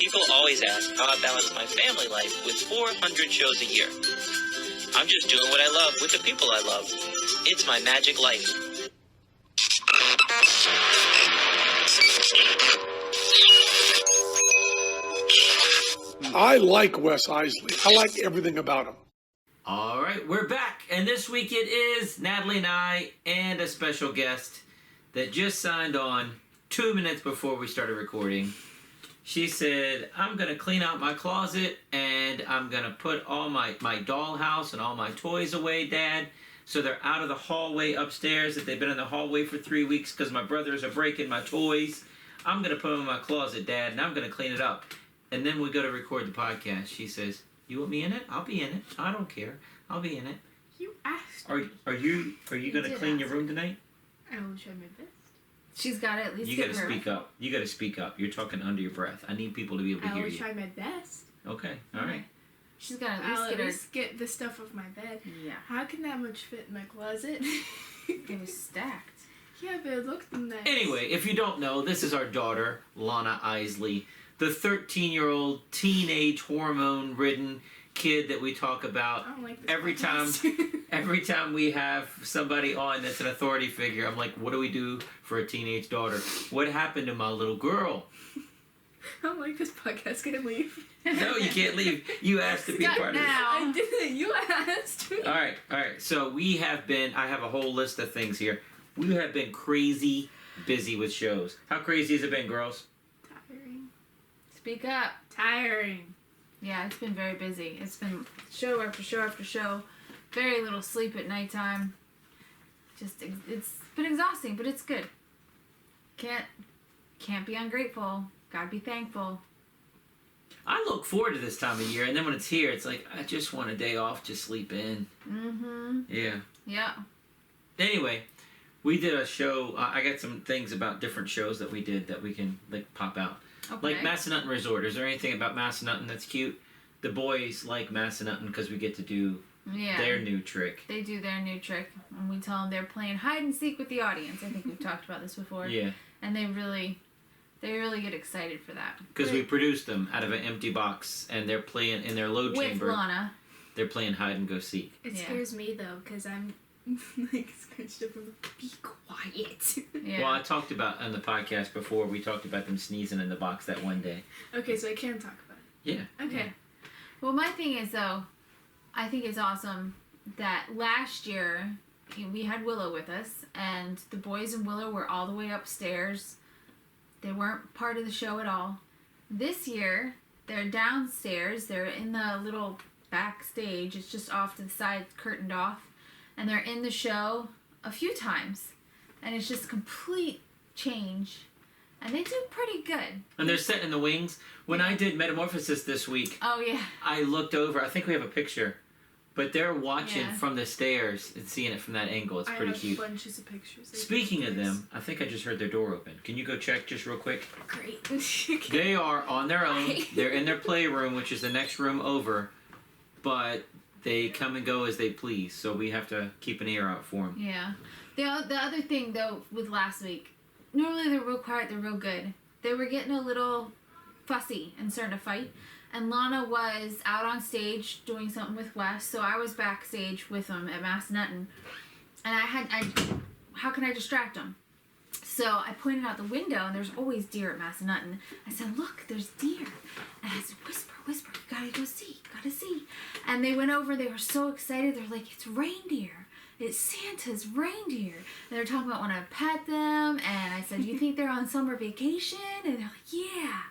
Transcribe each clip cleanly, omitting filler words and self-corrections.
People always ask how I balance my family life with 400 shows a year. I'm just doing what I love with the people I love. It's my magic life. I like Wes Iseli. I like everything about him. All right, we're back, and this week it is Natalie I and a special guest that just signed on 2 minutes before we started recording. She said, I'm going to clean out my closet, and I'm going to put all my dollhouse and all my toys away, Dad, so they're out of the hallway upstairs, that they've been in the hallway for 3 weeks because my brothers are breaking my toys. I'm going to put them in my closet, Dad, and I'm going to clean it up. And then we go to record the podcast. She says, you want me in it? I'll be in it. I don't care. I'll be in it. You asked. Are you going to clean your room tonight? I will try my best. She's got to at least You got to speak up. You got to speak up. You're talking under your breath. I need people to be able to hear you. I will try my best. Okay. All right. She's got to at least get the stuff off my bed. Yeah. How can that much fit in my closet? It was stacked. Yeah, but it looked nice. Anyway, if you don't know, this is our daughter, Lana Iseli, the 13-year-old teenage hormone-ridden kid that we talk about I don't like this every podcast. time. Every time we have somebody on that's an authority figure, I'm like, what do we do for a teenage daughter? What happened to my little girl? I don't like this podcast. Can I leave? No, you can't leave. You asked to be Stop part of it. now. I didn't. You asked me. All right. So I have a whole list of things here. We have been crazy busy with shows. How crazy has it been, girls? Tiring. Speak up. Tiring. Yeah, it's been very busy. It's been show after show after show. Very little sleep at nighttime. It's been exhausting, but it's good. Can't be ungrateful. Gotta be thankful. I look forward to this time of year, and then when it's here, it's like, I just want a day off, just sleep in. Mm-hmm. Yeah. Yeah. Anyway, we did a show. I got some things about different shows that we did that we can pop out. Okay. Like Massanutten Resort. Is there anything about Massanutten that's cute? The boys like Massanutten because we get to do their new trick. They do their new trick, and we tell them they're playing hide and seek with the audience. I think we've talked about this before. Yeah. And they really get excited for that. Because we produced them out of an empty box, and they're playing in their load chamber. With Lana. They're playing hide and go seek. It scares me though, because I'm like scrunched up. I'm like, be quiet. Yeah. Well, I talked about on the podcast before. We talked about them sneezing in the box that one day. Okay, so I can talk about it. Yeah. Okay. Yeah. Well, my thing is, though, I think it's awesome that last year we had Willow with us, and the boys and Willow were all the way upstairs. They weren't part of the show at all. This year, they're downstairs. They're in the little backstage. It's just off to the side, curtained off. And they're in the show a few times. And it's just complete change. And they do pretty good. And they're set in the wings. When I did Metamorphosis this week, Oh, yeah. I looked over. I think we have a picture. But they're watching Yeah. from the stairs and seeing it from that angle. It's pretty cute. I have bunches of pictures. Speaking of them, I think I just heard their door open. Can you go check just real quick? Great. They are on their own. They're in their playroom, which is the next room over. But they come and go as they please. So we have to keep an ear out for them. Yeah. The other thing, though, with last week, normally they're real quiet, they're real good. They were getting a little fussy and starting to fight. And Lana was out on stage doing something with Wes, so I was backstage with them at Massanutten. And how can I distract them? So I pointed out the window, and there's always deer at Massanutten. I said, look, there's deer. And I said, whisper, whisper, you gotta go see, gotta see. And they went over, they were so excited, they're like, it's reindeer. It's Santa's reindeer. And they were talking about wanting to pet them, and I said, do you think they're on summer vacation? And they're like, yeah.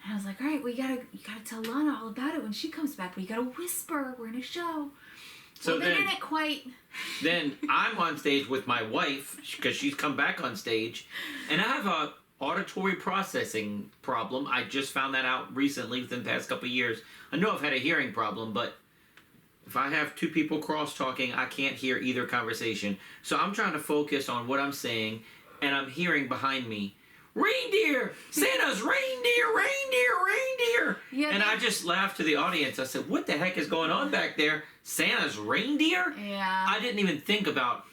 And I was like, all right, well, you gotta tell Lana all about it when she comes back, but you gotta whisper, we're in a show. So well, they didn't quite. Then I'm on stage with my wife, because she's come back on stage, and I have a auditory processing problem. I just found that out recently within the past couple of years. I know I've had a hearing problem, but if I have two people cross-talking, I can't hear either conversation. So I'm trying to focus on what I'm saying, and I'm hearing behind me, reindeer! Santa's reindeer, reindeer, reindeer! Yeah, and I just laughed to the audience. I said, what the heck is going on back there? Santa's reindeer? Yeah. I didn't even think about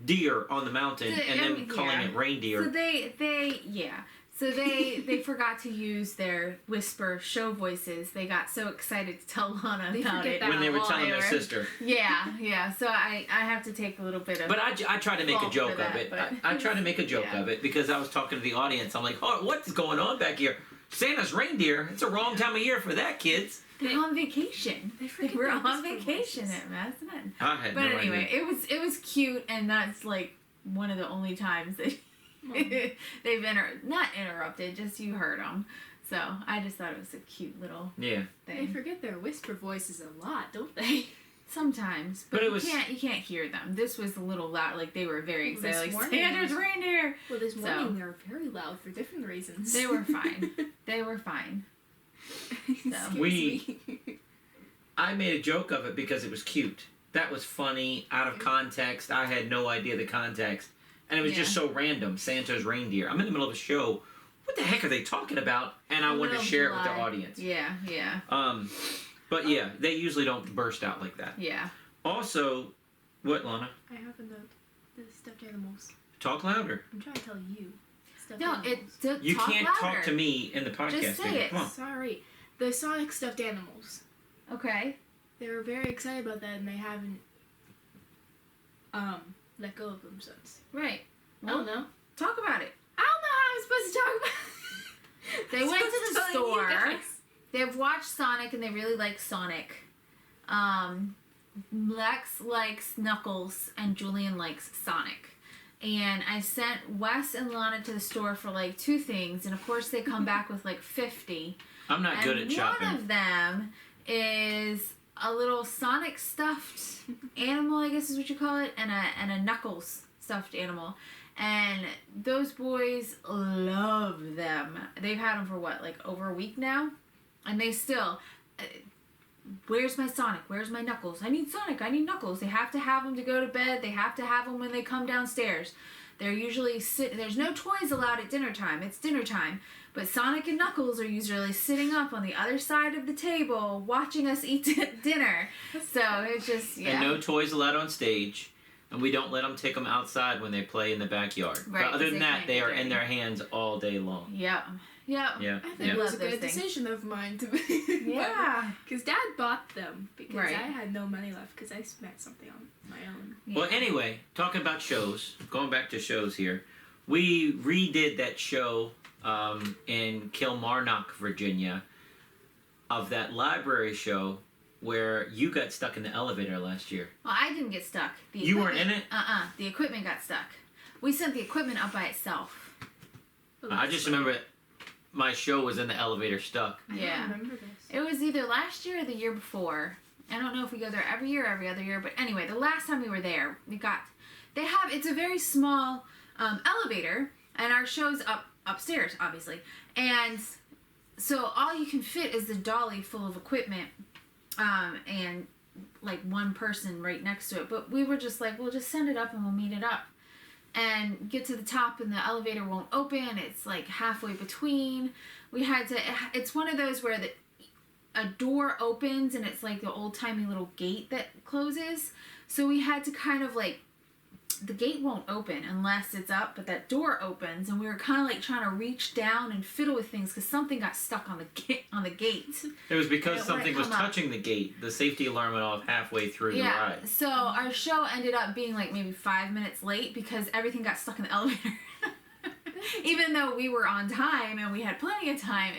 deer on the mountain and then calling it reindeer. So they So they forgot to use their whisper show voices. They got so excited to tell Lana They about forget it. that When they were all telling their over. sister. Yeah. So I have to take a little bit of. But I try to make a fault joke for of that, it. but- I try to make a joke Yeah. of it because I was talking to the audience. I'm like, oh, what's going on back here? Santa's reindeer. It's a wrong time of year for that, kids. They're on vacation. They They forget were their on whisper vacation voices. at Madison. I had But no anyway, idea. it was cute, and that's like one of the only times that they've not interrupted, just you heard them. So I just thought it was a cute little Yeah. They thing. forget their whisper voices a lot, don't they? Sometimes, But but it you was- can't hear them. This was a little loud, like they were very Well, this excited, like morning- Santa's reindeer. Well, this So- morning they were very loud for different reasons. They were fine. They were fine. Excuse We- me. I made a joke of it because it was cute. That was funny, out of context. I had no idea the context. And it was just so random. Santa's reindeer. I'm in the middle of a show. What the heck are they talking about? And I wanted to Little share it with the July. audience. Yeah. But yeah, they usually don't burst out like that. Yeah. Also, what, Lana? I have a note. The stuffed animals. Talk louder. I'm trying to tell you. Stuffed No, animals. You talk can't louder. talk to me in the podcast. Just say David. it. Come on. Sorry. The Sonic stuffed animals. Okay. They were very excited about that, and they haven't let go of them since. Right. I don't know. Talk about it. I don't know how I'm supposed to talk about. They went to the store. Guys. They've watched Sonic and they really like Sonic. Lex likes Knuckles and Julian likes Sonic. And I sent Wes and Lana to the store for like 2 things, and of course they come back with like 50. I'm not good at And shopping. one of them is a little Sonic stuffed animal, I guess is what you call it, and a Knuckles stuffed animal. And those boys love them. They've had them for what, like over a week now? And they still, where's my Sonic? Where's my Knuckles? I need Sonic. I need Knuckles. They have to have them to go to bed. They have to have them when they come downstairs. They're usually there's no toys allowed at dinner time. It's dinner time. But Sonic and Knuckles are usually sitting up on the other side of the table watching us eat dinner. So it's just, yeah. And no toys allowed on stage. And we don't let them take them outside when they play in the backyard. Right, but other 'cause than they that, can't they get are in dirty. their hands all day long. Yep. Yeah. I think yeah. it was a Love those good things. decision of mine to be. Yeah. Because Dad bought them because Right. I had no money left because I spent something on my own. Well, anyway, talking about shows, going back to shows here, we redid that show in Kilmarnock, Virginia, of that library show where you got stuck in the elevator last year. Well, I didn't get stuck. The You weren't equipment- in it? The equipment got stuck. We sent the equipment up by itself. I just remember my show was in the elevator stuck. I Yeah. don't remember this. It was either last year or the year before. I don't know if we go there every year or every other year, but anyway, the last time we were there, it's a very small elevator, and our show's upstairs, obviously. And so all you can fit is the dolly full of equipment, and like one person right next to it. But we were just like, we'll just send it up and we'll meet it up. And get to the top and the elevator won't open. It's like halfway between. It's one of those where a door opens and it's like the old-timey little gate that closes. So we had to kind of like, the gate won't open unless it's up, but that door opens, and we were kind of like trying to reach down and fiddle with things because something got stuck on the gate. It was because It something wouldn't was come up. touching the gate. The safety alarm went off halfway through the ride. So our show ended up being like maybe 5 minutes late because everything got stuck in the elevator. Even though we were on time and we had plenty of time,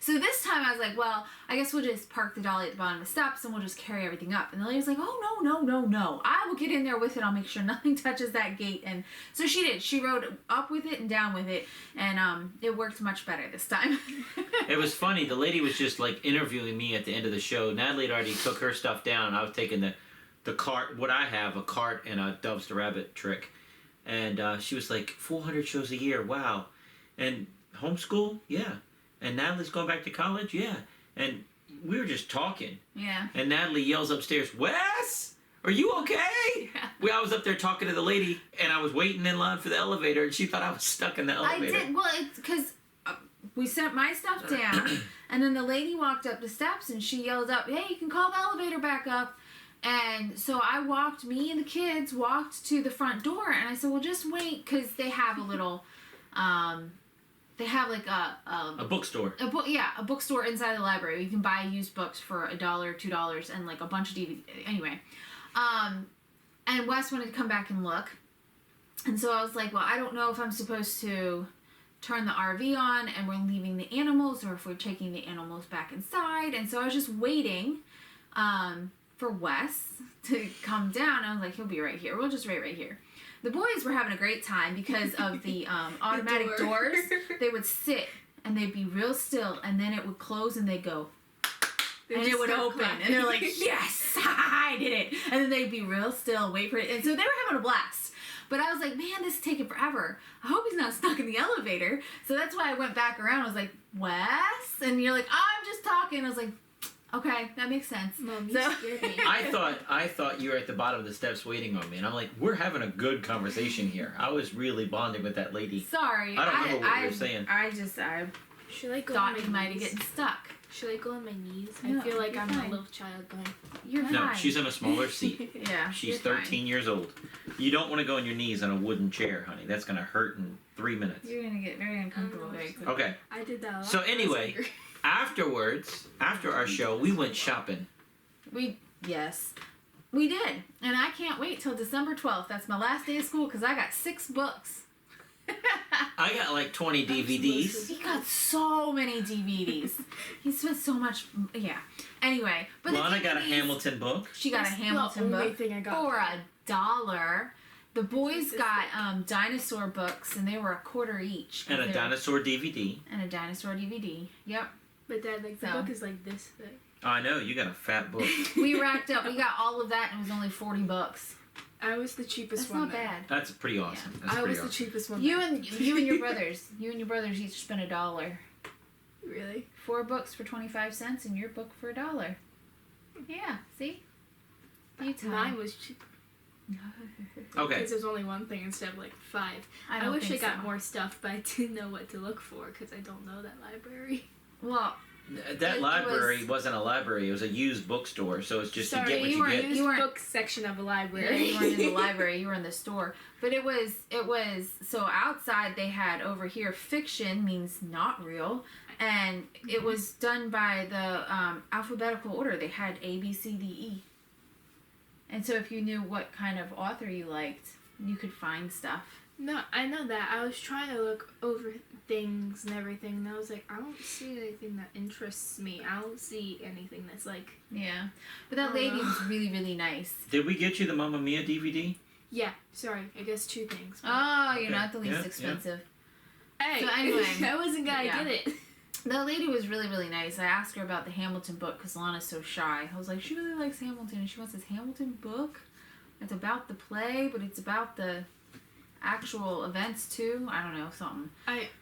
so this time I was like, well, I guess we'll just park the dolly at the bottom of the steps and we'll just carry everything up. And the lady was like, oh, no. I will get in there with it. I'll make sure nothing touches that gate. And so she did. She rode up with it and down with it, and it worked much better this time. It was funny. The lady was just like interviewing me at the end of the show. Natalie had already took her stuff down. I was taking the cart, what I have, a cart and a Doves to Rabbit trick. And she was like, 400 shows a year, wow. And homeschool? Yeah. And Natalie's going back to college? Yeah. And we were just talking. Yeah. And Natalie yells upstairs, Wes, are you okay? I was up there talking to the lady, and I was waiting in line for the elevator, and she thought I was stuck in the elevator. I did. Well, it's because we sent my stuff down, and then the lady walked up the steps, and she yelled up, hey, you can call the elevator back up. And so me and the kids walked to the front door, and I said, well, just wait, because they have a little they have like A bookstore. a bookstore inside the library. You can buy used books for $1, $2, and like a bunch of DVD. Anyway, and Wes wanted to come back and look, and so I was like, well, I don't know if I'm supposed to turn the RV on and we're leaving the animals, or if we're taking the animals back inside. And so I was just waiting for Wes to come down. I was like, he'll be right here. We'll just wait right here. The boys were having a great time because of the automatic doors. They would sit and they'd be real still, and then it would close and they'd go, and it would open, and they're like, yes, I did it. And then they'd be real still, wait for it. And so they were having a blast. But I was like, man, this is taking forever. I hope he's not stuck in the elevator. So that's why I went back around. I was like, Wes? And you're like, oh, I'm just talking. I was like, okay, that makes sense. Mom, you So- scared me. I thought you were at the bottom of the steps waiting on me, and I'm like, we're having a good conversation here. I was really bonding with that lady. Sorry. I don't remember what you were saying. I Should I go thought on you my might have knees? getting stuck. Should I go on my knees? No, I feel like you're I'm fine. a little child going. You're No, fine. she's in a smaller seat. Yeah. She's you're 13 years old. You don't want to go on your knees on a wooden chair, honey. That's going to hurt in 3 minutes. You're going to get very uncomfortable very quickly. Okay. I did that a lot. So when I was anyway, younger. afterwards, after our show, we went shopping. Yes. We did. And I can't wait till December 12th. That's my last day of school because I got 6 books. I got like 20 DVDs. He got so many DVDs. He spent so much. Yeah. Anyway, but the Lana got a DVDs, Hamilton book. She got That's a Hamilton the only book thing I got. for $1. The boys This got dinosaur books, and they were $0.25 each. And a They're- dinosaur DVD. And a dinosaur DVD. Yep. But Dad, like, the So. book is like this thick. Oh, I know, you got a fat book. We racked up. We got all of that, and it was only $40. I was the cheapest That's one not there. bad. That's pretty awesome. That's I pretty was the awesome. cheapest one You there. and you and your brothers each spent $1. Really? 4 books for 25 cents, and your book for $1. Yeah. See. You tell. Mine was cheap. Okay. Because there's only one thing instead of like 5. I don't wish I think got so. more stuff, but I didn't know what to look for because I don't know that library. Well, That It library was- wasn't a library, it was a used bookstore, so it's just Sorry, you get what you you weren't- get. Used You weren't- book section of a you library. weren't in the library. You were in the store. But it was so outside they had over here fiction means not real, and it was done by the alphabetical order. They had A, B, C, D, E. And so if you knew what kind of author you liked, you could find stuff. No, I know that. I was trying to look over things and everything, and I was like, I don't see anything that interests me. I don't see anything that's like, Yeah. But that lady was really, really nice. Did we get you the Mamma Mia DVD? yeah, sorry, I guess 2 things. but- Oh, you're Okay. not the least Yeah, yeah. expensive. Hey, So anyway, I wasn't gonna yeah. get it. The lady was really, really nice. I asked her about the Hamilton book because Lana's so shy. I was like, she really likes Hamilton, and she wants this Hamilton book. It's about the play, but it's about the actual events too. I don't know, something.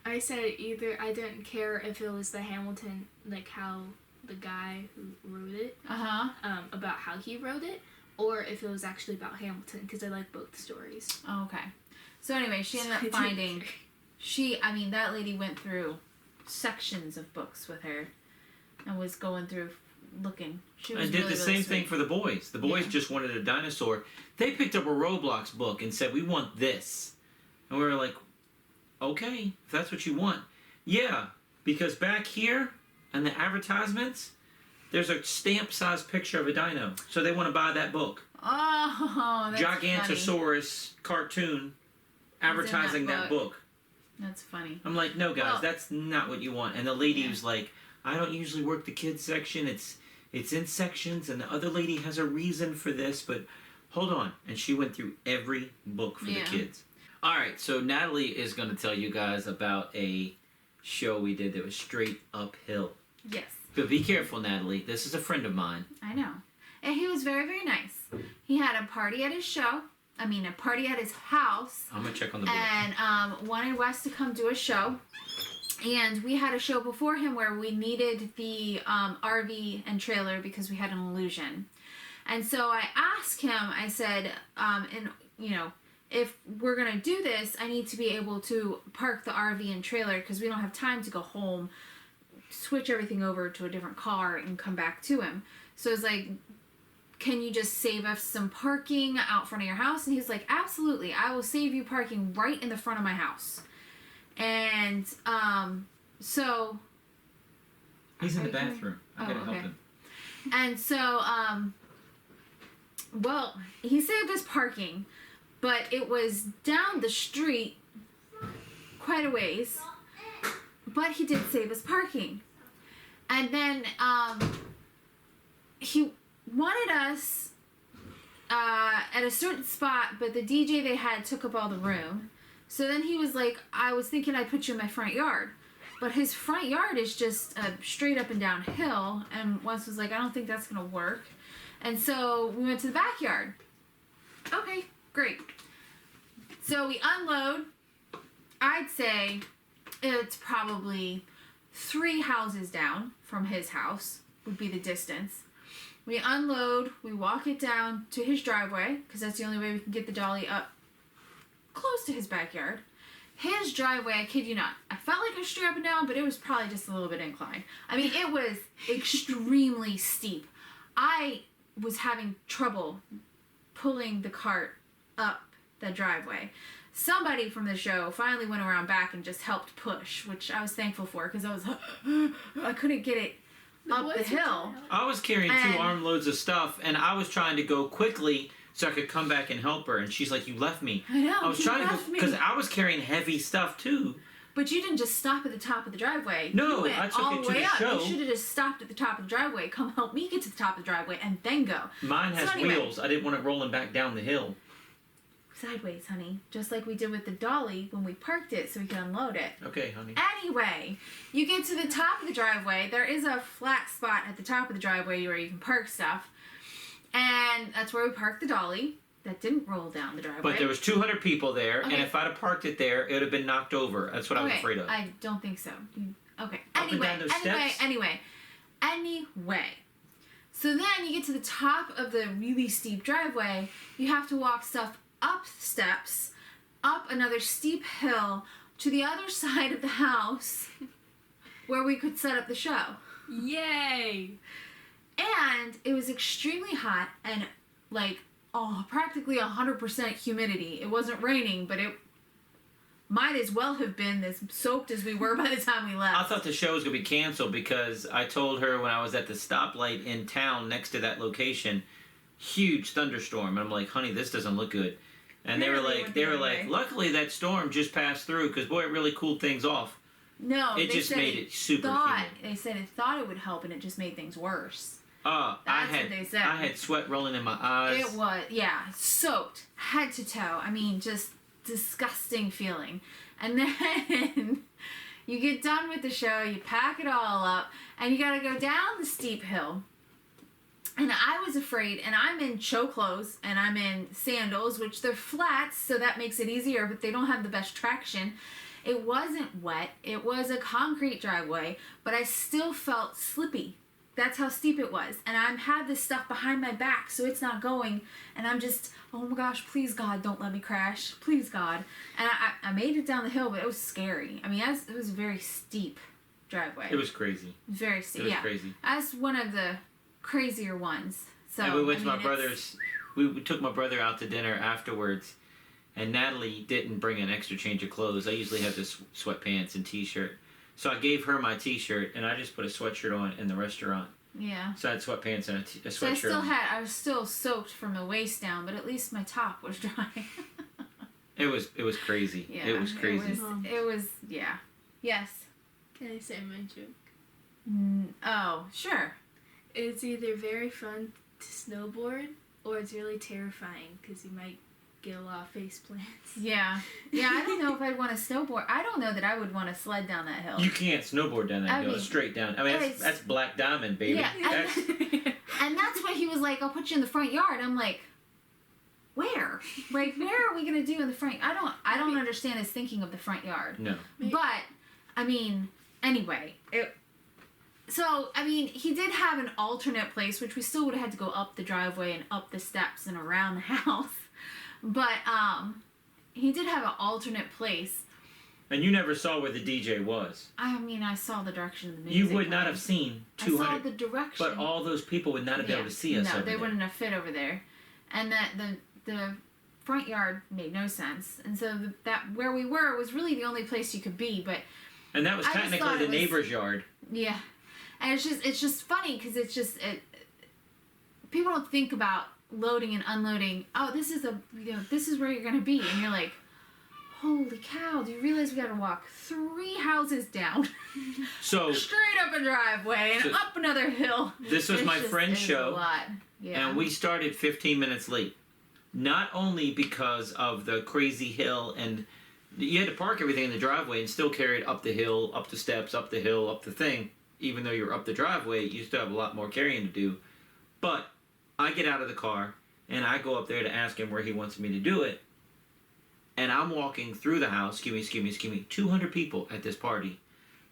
I said either I didn't care if it was the Hamilton, like how the guy who wrote it, about how he wrote it, or if it was actually about Hamilton, because I like both stories. Oh, okay. So anyway, she ended I up didn't finding. care. That lady went through sections of books with her, and was going through looking. She was I did really, the really same thing sweet. for the boys. The boys Yeah. just wanted a dinosaur. They picked up a Roblox book and said, we want this. And we were like, okay, if that's what you want. Yeah, because back here in the advertisements, there's a stamp-sized picture of a dino. So they want to buy that book. Oh, that's funny. Gigantosaurus cartoon advertising that book. That's funny. I'm like, no, guys, Well- that's not what you want. And the lady was like, I don't usually work the kids section. It's in sections, and the other lady has a reason for this, but hold on. And she went through every book for the Yeah. kids. All right, so Natalie is going to tell you guys about a show we did that was straight uphill. Yes. But be careful, Natalie. This is a friend of mine. I know. And he was very, very nice. He had a party at his show. A party at his house. I'm going to check on the book. And wanted Wes to come do a show. And we had a show before him where we needed the RV and trailer because we had an illusion. And so I asked him, I said, if we're going to do this, I need to be able to park the RV and trailer because we don't have time to go home, switch everything over to a different car, and come back to him. So it's like, can you just save us some parking out front of your house? And he's like, absolutely. I will save you parking right in the front of my house. And so he's in the bathroom. I gotta help him. And so well, he saved us parking, but it was down the street quite a ways. But he did save us parking. And then he wanted us at a certain spot, but the DJ they had took up all the room. So then he was like, I was thinking I'd put you in my front yard. But his front yard is just a straight up and down hill. And Wes was like, I don't think that's going to work. And so we went to the backyard. Okay, great. So we unload. I'd say it's probably 3 houses down from his house would be the distance. We unload, we walk it down to his driveway, because that's the only way we can get the dolly up close to his backyard. His driveway, I kid you not, I felt like it was straight up and down, but it was probably just a little bit inclined. I mean, it was extremely steep. I was having trouble pulling the cart up the driveway. Somebody from the show finally went around back and just helped push, which I was thankful for, because I couldn't get it up the hill. I was carrying 2 armloads of stuff, and I was trying to go quickly so I could come back and help her. And she's like, "You left me." I know. I was trying to go because I was carrying heavy stuff too. But you didn't just stop at the top of the driveway. No, you went I took all it the to way the up. show. You should have just stopped at the top of the driveway. Come help me get to the top of the driveway and then go. Mine has wheels. I didn't want it rolling back down the hill. Sideways, honey. Just like we did with the dolly when we parked it so we could unload it. Okay, honey. Anyway, you get to the top of the driveway. There is a flat spot at the top of the driveway where you can park stuff. And that's where we parked the dolly. That didn't roll down the driveway. But there was 200 people there, Okay. and if I'd have parked it there, it would have been knocked over. That's what I was afraid of. I don't think so. Okay. Up and down those steps? Anyway. So then you get to the top of the really steep driveway. You have to walk stuff up steps, up another steep hill to the other side of the house where we could set up the show. Yay! And it was extremely hot and practically 100% humidity. It wasn't raining, but it might as well have been as soaked as we were by the time we left. I thought the show was going to be canceled because I told her when I was at the stoplight in town next to that location, huge thunderstorm. And I'm like, honey, this doesn't look good. And they were like, luckily that storm just passed through because, boy, it really cooled things off. No, it just made it super humid. They said it thought it would help, and it just made things worse. That's what they said. I had sweat rolling in my eyes. It was, soaked, head to toe. I mean, just disgusting feeling. And then you get done with the show, you pack it all up, and you gotta go down the steep hill. And I was afraid, and I'm in show clothes, and I'm in sandals, which they're flats, so that makes it easier, but they don't have the best traction. It wasn't wet. It was a concrete driveway, but I still felt slippy. That's how steep it was. And I had this stuff behind my back, so it's not going. And I'm just, oh my gosh, please God, don't let me crash. Please God. And I made it down the hill, but it was scary. I mean, it was a very steep driveway. It was crazy. Very steep, It was crazy. That's one of the crazier ones. So, and we went to my brother's, we took my brother out to dinner afterwards. And Natalie didn't bring an extra change of clothes. I usually have this sweatpants and t-shirt. So I gave her my t-shirt, and I just put a sweatshirt on in the restaurant. Yeah. So I had sweatpants and a sweatshirt. So I was still soaked from the waist down, but at least my top was dry. It was crazy. Yeah, it was crazy. It was yeah. Yes. Can I say my joke? Oh, sure. It's either very fun to snowboard, or it's really terrifying, because you might get a lot of face plants. Yeah. Yeah, I don't know if I'd want to snowboard. I don't know that I would want to sled down that hill. You can't snowboard down that hill. It's straight down. I mean, that's Black Diamond, baby. Yeah, and that's what he was like, I'll put you in the front yard. I'm like, where? Like, where are we going to do in the front? I don't understand his thinking of the front yard. No. But, I mean, anyway, he did have an alternate place, which we still would have had to go up the driveway and up the steps and around the house. But he did have an alternate place. And you never saw where the DJ was. I mean, I saw the direction of the music. You would not have seen 200. I saw the direction. But all those people would not have been able to see us over there. No, they wouldn't have fit over there. And that the front yard made no sense. And so that where we were was really the only place you could be. But And that was technically the neighbor's yard. Yeah. And it's just funny because people don't think about loading and unloading. Oh, this is where you're gonna be, and you're like, holy cow! Do you realize we got to walk 3 houses down, so straight up a driveway and up another hill? This was my friend's show, a lot. Yeah. and we started 15 minutes late. Not only because of the crazy hill, and you had to park everything in the driveway and still carry it up the hill, up the steps, up the hill, up the thing. Even though you're up the driveway, you still have a lot more carrying to do. But I get out of the car, and I go up there to ask him where he wants me to do it. And I'm walking through the house, 200 people at this party.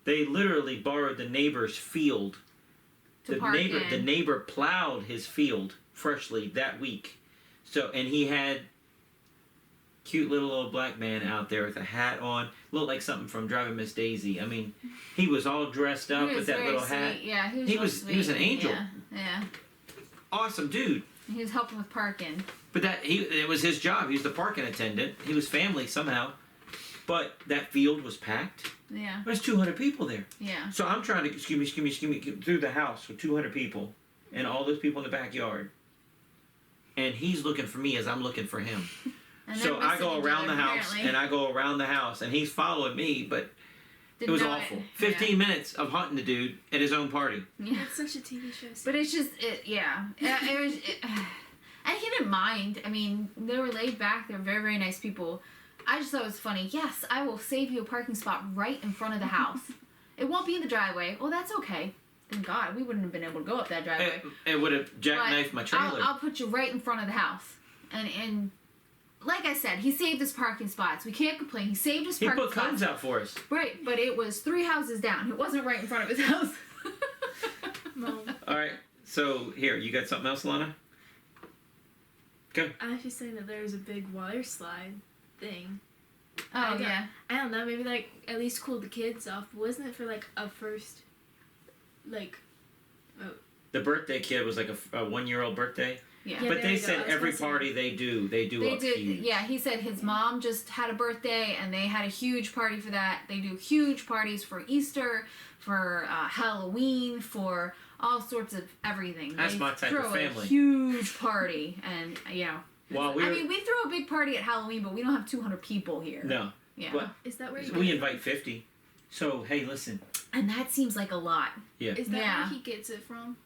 They literally borrowed the neighbor's field. The neighbor plowed his field freshly that week. So, and he had cute little old black man out there with a hat on, looked like something from Driving Miss Daisy. I mean, he was all dressed up with that little hat. Yeah, he was an angel. Yeah. Awesome dude. He was helping with parking. But it was his job. He was the parking attendant. He was family somehow. But that field was packed. Yeah. There's 200 people there. Yeah. So I'm trying to excuse me through the house with 200 people and all those people in the backyard. And he's looking for me as I'm looking for him. So I go around the house, and he's following me, but it was awful. 15 minutes of hunting the dude at his own party. Yeah, it's such a TV show. But it's just, and he didn't mind. I mean, they were laid back. They were very, very nice people. I just thought it was funny. Yes, I will save you a parking spot right in front of the house. It won't be in the driveway. Well, that's okay. Thank God, we wouldn't have been able to go up that driveway. It would have jackknifed my trailer. I'll put you right in front of the house. And like I said, he saved his parking spots. We can't complain. He saved his parking spots. He put cones out for us. Right, but it was 3 houses down. It wasn't right in front of his house. No. All right, so here, you got something else, Lana? Go. I was just saying that there was a big water slide thing. Oh, yeah. I don't know, maybe like at least cool the kids off. Wasn't it for like a first, like, The birthday kid was like a 1-year-old birthday? Yeah. But they said every party they do huge. Yeah, he said his mom just had a birthday and they had a huge party for that. They do huge parties for Easter, for Halloween, for all sorts of everything. That's my type of family. A huge party, and Well, I mean, we throw a big party at Halloween, but we don't have 200 people here. No. Yeah. But is that where we invite 50. So hey, listen. And that seems like a lot. Yeah. Is that where he gets it from?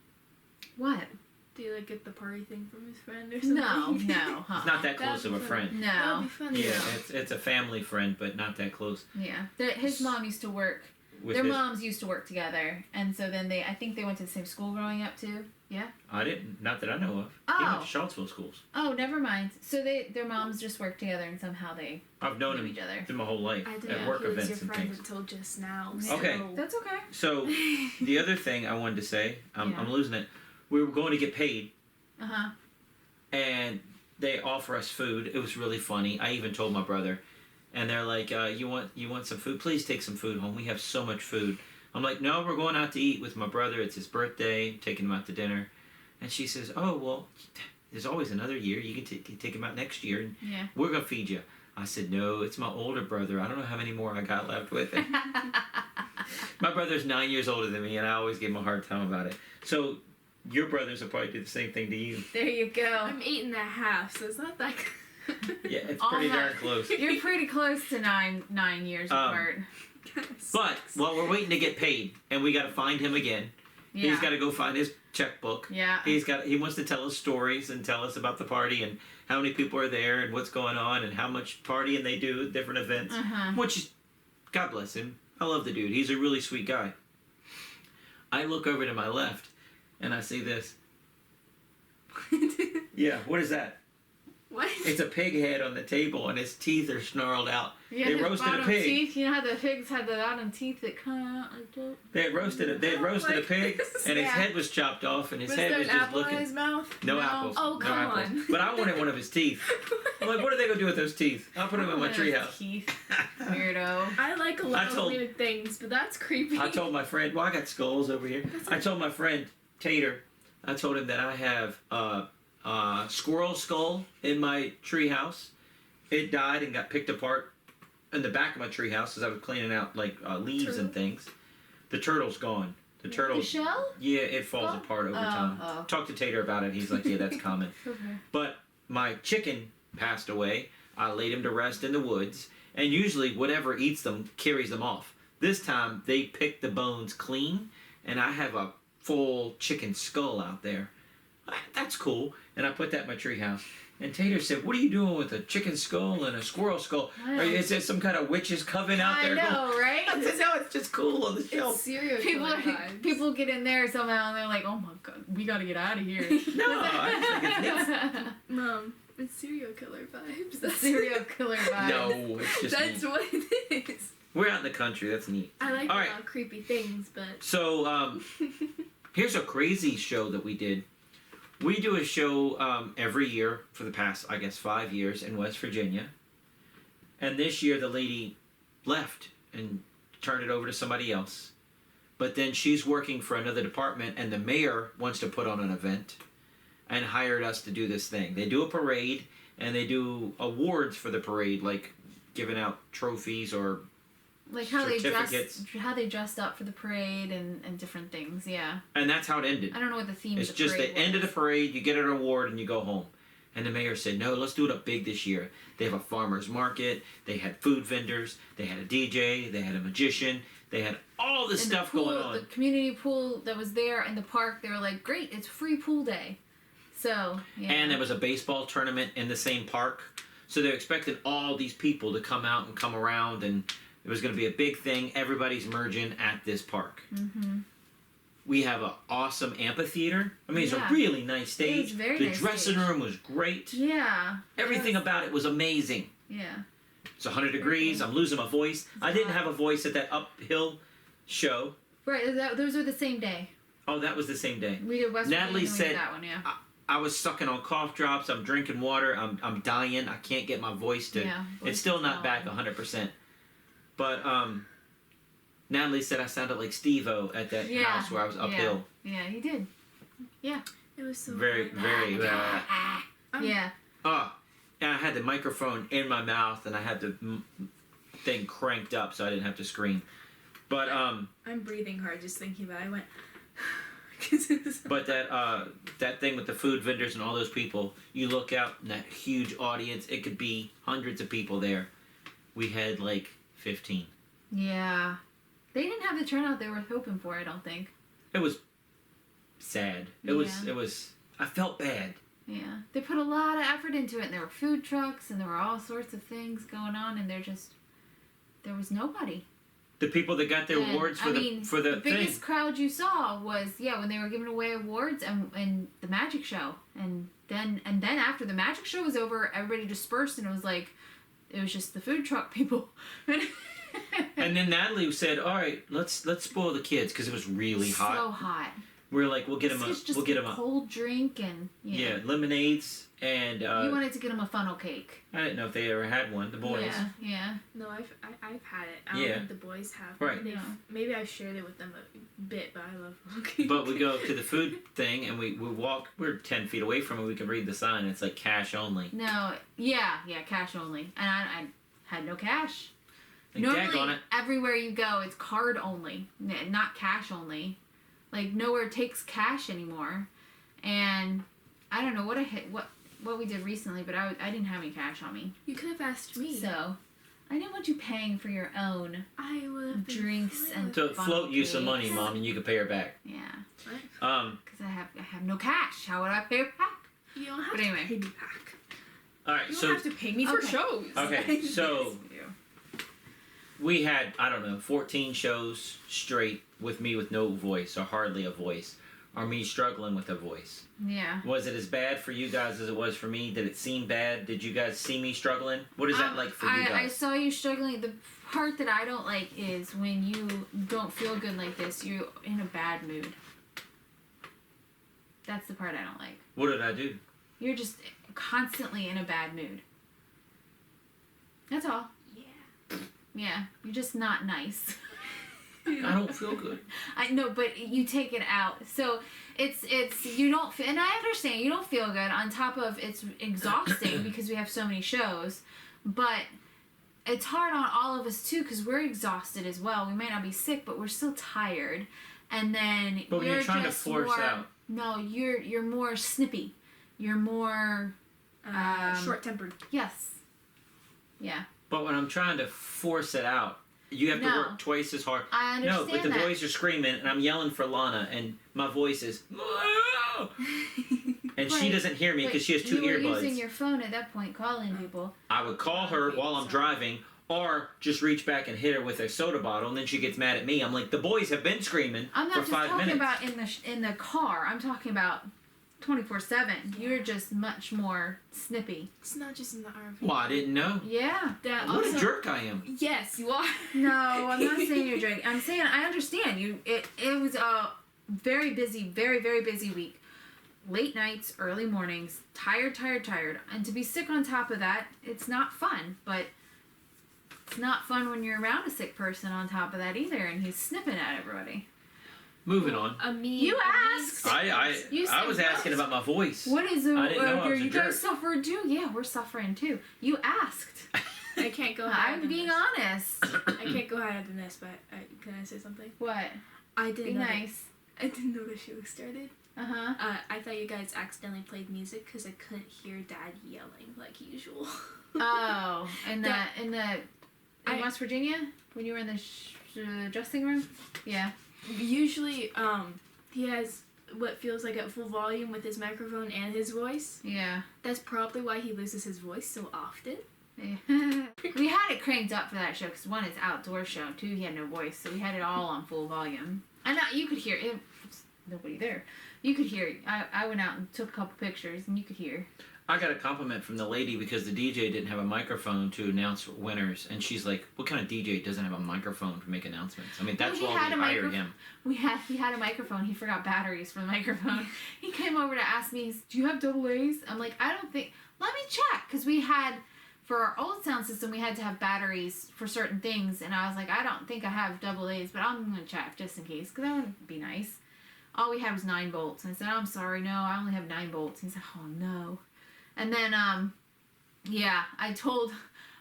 What? Do you like get the party thing from his friend or something? No. It's not that close of a friend. No. That would be funny. Yeah, it's a family friend, but not that close. Yeah. His mom used to work. Their moms used to work together, and so then I think they went to the same school growing up too. Yeah. I didn't. Not that I know of. Oh. He went to Charlottesville schools. Oh, never mind. So their moms just worked together, and somehow they I've known him each other through my whole life I didn't at know work he was events your and friend things. until just now. Okay. That's okay. So the other thing I wanted to say, I'm losing it. We were going to get paid. And they offer us food. It was really funny. I even told my brother, and they're like, "You want some food? Please take some food home. We have so much food." I'm like, "No, we're going out to eat with my brother. It's his birthday. Taking him out to dinner." And she says, "Oh well, there's always another year. You can take him out next year, and we're gonna feed you." I said, "No, it's my older brother. I don't know how many more I got left with him." My brother's 9 years older than me, and I always give him a hard time about it. So. Your brothers will probably do the same thing to you. There you go. I'm 8 1/2, so it's not that. Yeah, it's pretty darn close. You're pretty close to 9 years apart. But while we're waiting to get paid, and we got to find him again. Yeah. He's got to go find his checkbook. Yeah. He wants to tell us stories and tell us about the party and how many people are there and what's going on and how much partying they do at different events. Which is, God bless him. I love the dude. He's a really sweet guy. I look over to my left. And I see this. Yeah, what is that? What? It's a pig head on the table, and his teeth are snarled out. Yeah, they roasted a pig. Teeth. You know how the pigs had the bottom teeth that come out like that? They had roasted a pig, and his head was chopped off, and his head was just looking. In his mouth? No apples. Oh, come on. Apples. But I wanted one of his teeth. I'm like, what are they gonna do with those teeth? I'll put them in my treehouse. Teeth. Weirdo. I like a lot of weird things, but that's creepy. I told my friend, well, I got skulls over here. I told my friend Tater, I told him that I have a squirrel skull in my treehouse, it died and got picked apart in the back of my treehouse as I was cleaning out like leaves and things. The turtle's gone. The turtle. The shell? Yeah, it falls apart over time. Talk to Tater about it. He's like, yeah, that's common. Okay. But my chicken passed away. I laid him to rest in the woods, and usually whatever eats them carries them off. This time they picked the bones clean, and I have a full chicken skull out there. That's cool. And I put that in my treehouse. And Tater said, "What are you doing with a chicken skull and a squirrel skull? Is there some kind of witch's coven out there?" I know, right? I said, "No, it's just cool on the shelf." It's serial killer vibes. People get in there somehow and they're like, "Oh my god, we gotta get out of here." No, I think it's neat. Mom, it's serial killer vibes. The serial killer vibe. No, it's just That's neat. what it is. We're out in the country. That's neat. I like All a right. lot of creepy things, but... So, here's a crazy show that we did. We do a show every year for the past, I guess, 5 years in West Virginia. And this year the lady left and turned it over to somebody else. But then she's working for another department, and the mayor wants to put on an event and hired us to do this thing. They do a parade, and they do awards for the parade, like giving out trophies or Like how certificates. they dressed up for the parade and different things, yeah. And that's how it ended. I don't know what the theme It's of the just parade the end of the was. parade, you get an award, and you go home. And the mayor said, no, let's do it up big this year. They have a farmer's market, they had food vendors, they had a DJ, they had a magician, they had all this And stuff the pool, going on. The community pool that was there in the park, they were like, great, it's free pool day. So, yeah. And there was a baseball tournament in the same park. So they expected all these people to come out and come around, and it was going to be a big thing. Everybody's merging at this park. Mm-hmm. We have an awesome amphitheater. I mean, it's a really nice stage. It was very the nice dressing stage. room was great. Yeah. Everything about it was amazing. Yeah. It's 100 degrees. I'm losing my voice. I didn't have a voice at that uphill show. Right, those were the same day. Oh, that was the same day. We did West Natalie Virginia, we said, did that one, yeah. I was sucking on cough drops. I'm drinking water. I'm dying. I can't get my voice to. Yeah, voice It's still is not back gone. 100%. But Natalie said I sounded like Steve-O at that house where I was uphill. Yeah, he did. It was so Very, hard. very. Yeah. And I had the microphone in my mouth, and I had the thing cranked up so I didn't have to scream. But I'm breathing hard just thinking about it. I went... 'cause it was so But that thing with the food vendors and all those people, you look out in that huge audience, it could be hundreds of people there. We had like 15. Yeah. They didn't have the turnout they were hoping for, I don't think. It was sad. It was I felt bad. Yeah. They put a lot of effort into it, and there were food trucks, and there were all sorts of things going on, and there was nobody. The people that got their awards for the the thing. biggest crowd you saw was when they were giving away awards and the magic show, and then after the magic show was over, everybody dispersed, and it was just the food truck people. And then Natalie said, "All right, let's spoil the kids because it was really hot. So hot. We're like, we'll get them a cold drink and lemonades and you wanted to get them a funnel cake. I didn't know if they ever had one. The boys. Yeah. No, I've had it. I don't think the boys have. Right. Maybe I shared it with them a bit, but I love cookies. But we go to the food thing and we walk. We're 10 feet away from it. We can read the sign. It's like cash only. No. Yeah. Cash only. And I had no cash. Like, Normally, on it. everywhere you go, it's card only, not cash only. Like nowhere takes cash anymore. And I don't know what we did recently, but I didn't have any cash on me. You could have asked me. So I didn't want you paying for your own I would have drinks and To float you some money, cakes. Mom, and you could pay her back. Yeah. What? Because I have no cash. How would I pay her back? You don't have But to anyway. pay me back. All right, You so don't have to pay me for Okay. shows. Okay, so we had, I don't know, 14 shows straight with me with no voice or hardly a voice, or me struggling with a voice. Yeah. Was it as bad for you guys as it was for me? Did it seem bad? Did you guys see me struggling? What is that like for you I guys? saw you struggling. The part that I don't like is when you don't feel good like this, you're in a bad mood. That's the part I don't like. What did I do? You're just constantly in a bad mood. That's all. Yeah, you're just not nice. I don't feel good. I know, but you take it out. So it's you don't and I understand you don't feel good. On top of it's exhausting because we have so many shows. But it's hard on all of us too because we're exhausted as well. We might not be sick, but we're still tired. And then But when you're trying to force out. No, you're more snippy. You're more short-tempered. Yes. Yeah. But when I'm trying to force it out, you have to work twice as hard. I understand No, but the that. boys are screaming, and I'm yelling for Lana, and my voice is... and she doesn't hear me because she has 2 earbuds. You were using your phone at that point, calling people. I would call her while I'm driving, or just reach back and hit her with a soda bottle, and then she gets mad at me. I'm like, the boys have been screaming I'm not for just 5 minutes. talking about in the car. I'm talking about 24/7. You're just much more snippy. It's not just in the RV. Well, I didn't know. Yeah. That What also, a jerk I am. Yes, you are. No, I'm not saying you're joking. I'm saying I understand you. It was a very busy, very, very busy week. Late nights, early mornings, tired. And to be sick on top of that, it's not fun. But it's not fun when you're around a sick person on top of that either, and he's snipping at everybody. Moving on. You asked. I was asking about my voice. What is I didn't know I are was a you jerk. guys suffering too? Yeah, we're suffering too. You asked. I can't go higher I'm than being this. honest. I can't go higher than this, but can I say something? What? I didn't Be know nice. I didn't know the show started. Uh-huh. I thought you guys accidentally played music because I couldn't hear Dad yelling like usual. Oh, in I- West Virginia when you were in the dressing room? Yeah. Usually, he has what feels like at full volume with his microphone and his voice. Yeah. That's probably why he loses his voice so often. We had it cranked up for that show because one, it's outdoor show. Two, he had no voice, so we had it all on full volume. And you could hear it. Nobody there. You could hear. I went out and took a couple pictures, and you could hear. I got a compliment from the lady because the DJ didn't have a microphone to announce winners, and she's like, "What kind of DJ doesn't have a microphone to make announcements?" I mean, that's Well, he why had we a hired him. He had a microphone. He forgot batteries for the microphone. He came over to ask me, "Do you have double A's?" I'm like, "I don't think. Let me check," because we had for our old sound system we had to have batteries for certain things, and I was like, "I don't think I have double A's, but I'm gonna check just in case because that would be nice." All we had was 9 volts, and I said, "I'm sorry, no, I only have 9 volts." He said, "Oh no." And then, yeah, I told,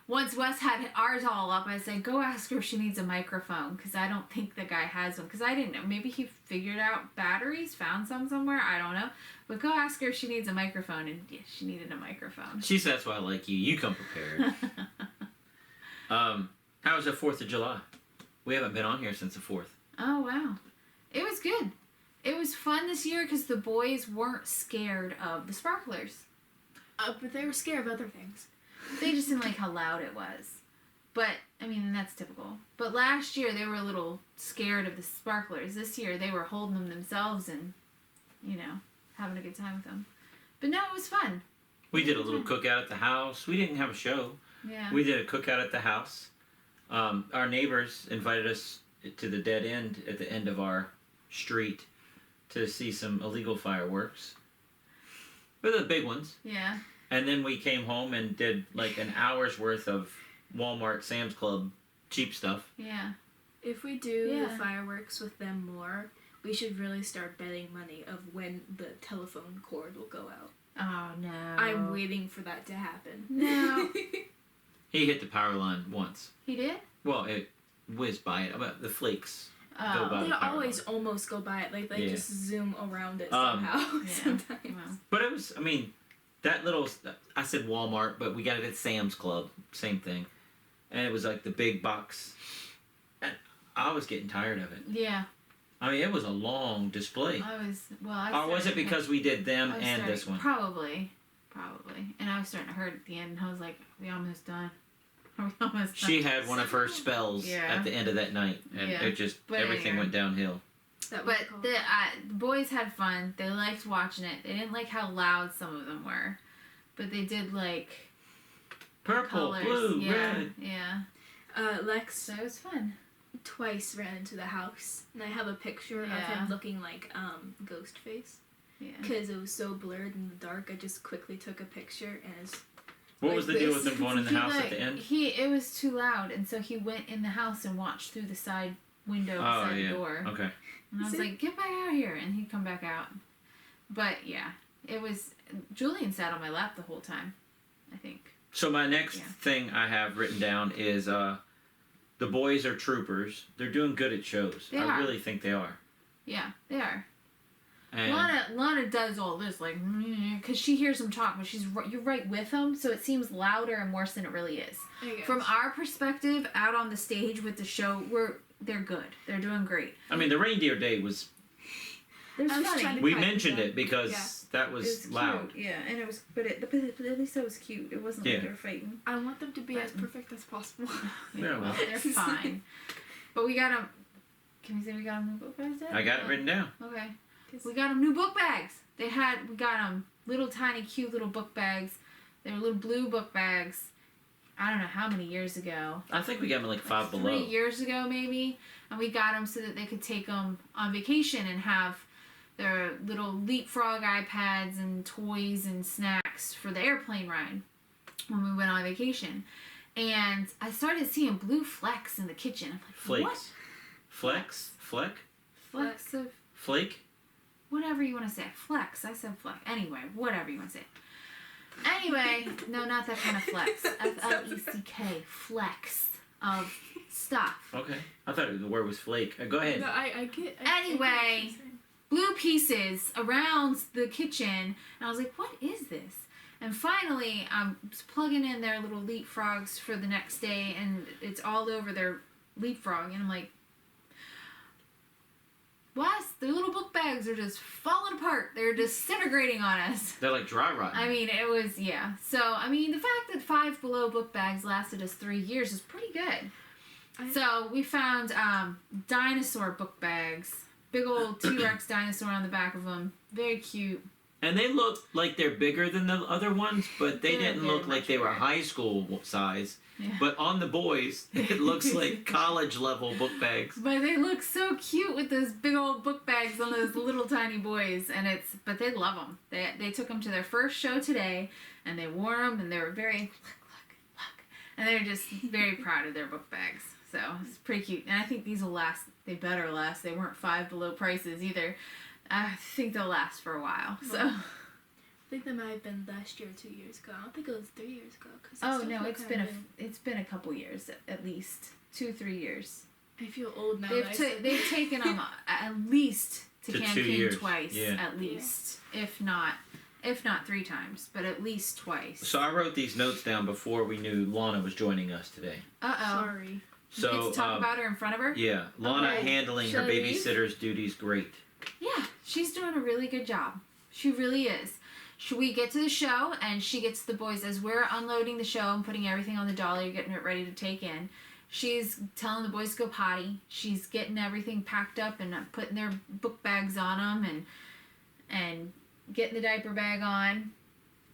once Wes had ours all up, I said, go ask her if she needs a microphone, because I don't think the guy has one, because I didn't know. Maybe he figured out batteries, found some somewhere, I don't know. But go ask her if she needs a microphone, and yeah, she needed a microphone. She said, "That's why I like you. You come prepared." How was the 4th of July? We haven't been on here since the 4th. Oh, wow. It was good. It was fun this year, because the boys weren't scared of the sparklers. But they were scared of other things. They just didn't like how loud it was. But, I mean, that's typical. But last year, they were a little scared of the sparklers. This year, they were holding them themselves and, having a good time with them. But no, it was fun. We did a little cookout at the house. We didn't have a show. Yeah. We did a cookout at the house. Our neighbors invited us to the dead end at the end of our street to see some illegal fireworks. But the big ones. Yeah. And then we came home and did like an hour's worth of Walmart, Sam's Club, cheap stuff. Yeah. If we do Yeah. the fireworks with them more, we should really start betting money of when the telephone cord will go out. Oh, no. I'm waiting for that to happen. No. He hit the power line once. He did? Well, it whizzed by it. About the flakes. Oh. by They the power always line. almost go by it. Like, they Yeah. just zoom around it Um, somehow Yeah. sometimes. Wow. But it was, I mean, that little, I said Walmart, but we got it at Sam's Club. Same thing. And it was like the big box. And I was getting tired of it. Yeah. I mean, it was a long display. I Or was it because we did them I was and starting- this one? Probably. And I was starting to hurt at the end, and I was like, we almost done. Are we almost done? She had one of her spells Yeah. at the end of that night. And Yeah. it just, But everything anyway. went downhill. That was But called- the boys had fun. They liked watching it. They didn't like how loud some of them were. But they did like Purple, colors. blue, yeah, red. Yeah. Lex So it was fun. twice ran into the house, and I have a picture of Yeah. him looking like Ghostface. Yeah. Because it was so blurred in the dark, I just quickly took a picture and it's What like was the deal this. with them going in the house like, at the end? It was too loud, and so he went in the house and watched through the side window beside the door. Okay. And I was See? like, get back out here, and he'd come back out. But yeah, it was. Julian sat on my lap the whole time, I think. So my next thing I have written down is the boys are troopers. They're doing good at shows. I really think they are. Yeah, they are. And Lana does all this like because she hears them talk, but you're right with them, so it seems louder and worse than it really is. From our perspective, out on the stage with the show, they're good. They're doing great. I mean, the reindeer day was. Funny. We mentioned it because that was loud. Cute. Yeah, and it was, but at least it was cute. It wasn't like they were fighting. I want them to be as perfect as possible. Yeah, well, they're fine. But we got them. Can we say we got them new book bags? I got it written down. Okay. We got them new book bags. We got them little tiny cute little book bags. They were little blue book bags. I don't know how many years ago. I think we got them like 5 below. 3 years ago maybe. And we got them so that they could take them on vacation and have their little leapfrog iPads and toys and snacks for the airplane ride when we went on vacation. And I started seeing blue flecks in the kitchen. I'm like, Flakes. What? Flex? Fleck? Flecks of... Flake? Whatever you want to say. Flex. I said fleck. Anyway, whatever you want to say. Anyway, no, not that kind of flex. F-L-E-C-K. Flex of stuff. Okay. I thought the word was flake. Go ahead. No, I get... Anyway, blue pieces around the kitchen. And I was like, what is this? And finally, I was plugging in their little leapfrogs for the next day, and it's all over their leapfrog. And I'm like, Wes, the little book bags are just falling apart. They're disintegrating on us. They're like dry rotting. I mean, it was, yeah. So, I mean, the fact that 5 Below book bags lasted us 3 years is pretty good. So, we found dinosaur book bags. Big old T-Rex dinosaur on the back of them. Very cute. And they look like they're bigger than the other ones, but they didn't look like they were high school size. Yeah. But on the boys, it looks like college level book bags. But they look so cute with those big old book bags on those little tiny boys, and but they love them. They took them to their first show today, and they wore them, and they were very look, and they're just very proud of their book bags. So it's pretty cute, and I think these will last. They better last. They weren't 5 Below prices either. I think they'll last for a while. So. I think they might have been last year or 2 years ago. I don't think it was 3 years ago. Oh no, it's been a couple years at least 2-3 years. I feel old now. They've taken them at least to Cancun twice, yeah. At least, if not 3 times, but at least twice. So I wrote these notes down before we knew Lana was joining us today. Sorry. So you get to talk about her in front of her. Yeah, Lana handling her Shall I leave? babysitter's duties great. Yeah, she's doing a really good job. She really is. We get to the show, and she gets the boys, as we're unloading the show and putting everything on the dolly, getting it ready to take in, she's telling the boys to go potty. She's getting everything packed up and putting their book bags on them and getting the diaper bag on.